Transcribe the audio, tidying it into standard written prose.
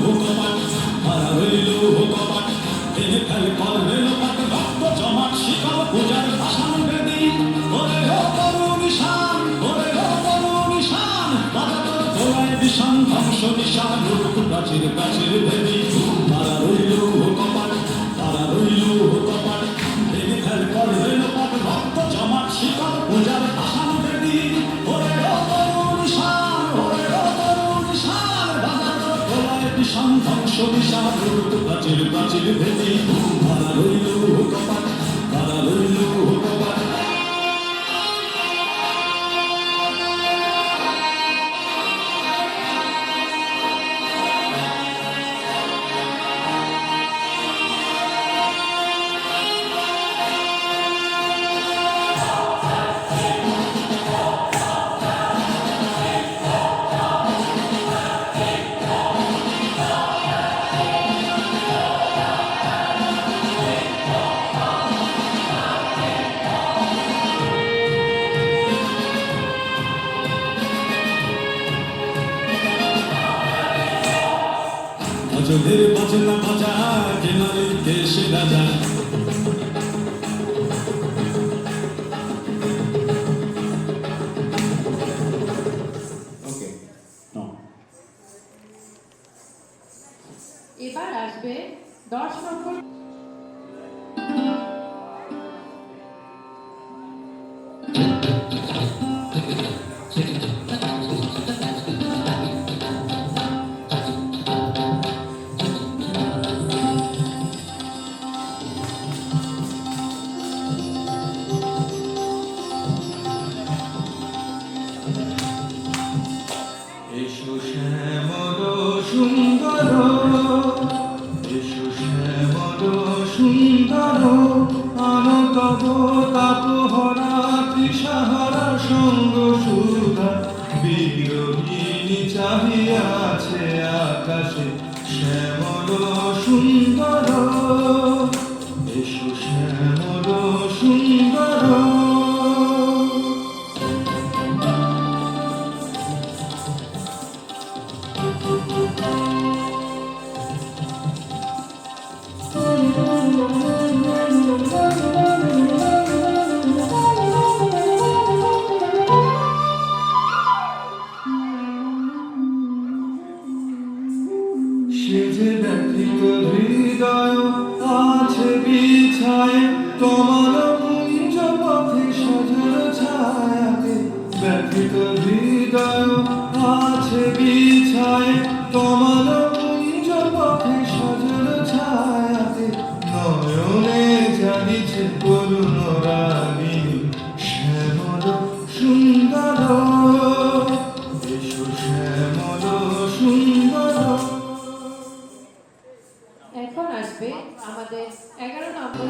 কপাট মারা রইল কপাট ভেঙে ফেল করবে লোপাট রক্ত জমাট শিকার পূজার ভাষণ বেদি ওরে ও করু নিশান ওরে ও করু নিশান বাজার ধোয়ায় বিষাণ ধ্বংস নিশান রূপ প্রাচীর প্রাচীর ভেদি মারা রইল কপাট মারা রইল কপাট ভেঙে ফেল করবে লোপাট রক্ত জমাট শিকার পূজার ভাষণ বেদি ওরে ও করু নিশান ওরে ও করু নিশান বাজার ধোয়ায় বিষাণ ধ্বংস নিশান রূপ প্রাচীর প্রাচীর ভেদি মারা রইল কপাট মারা রইল কপাট গজলের বাজনা বাজা কেনারের দেশে রাজা ওকে এবার আসবে 10 নম্বর এসো শ্যামল সুন্দর এসো শ্যামল সুন্দর আনতব তাপহরা তৃষাহারা সঙ্গ সুধা বিরোহিণী চাহিয়াছে আকাশে শ্যামল সুন্দর এসো শ্যামল সুন্দর সে যে ব্যথিত হৃদয় আছে বিছায় কমল কুঞ্জ পথে সজল ছায়াতে ব্যথিত হৃদয় আছে বিছায় কমল কুঞ্জ পথে সজল ছায়াতে নয়নে জাগিছে করুণ রাগিনী শ্যামল সুন্দর এসো শ্যামল সুন্দর। এখন আসবে আমাদের 11 নম্বর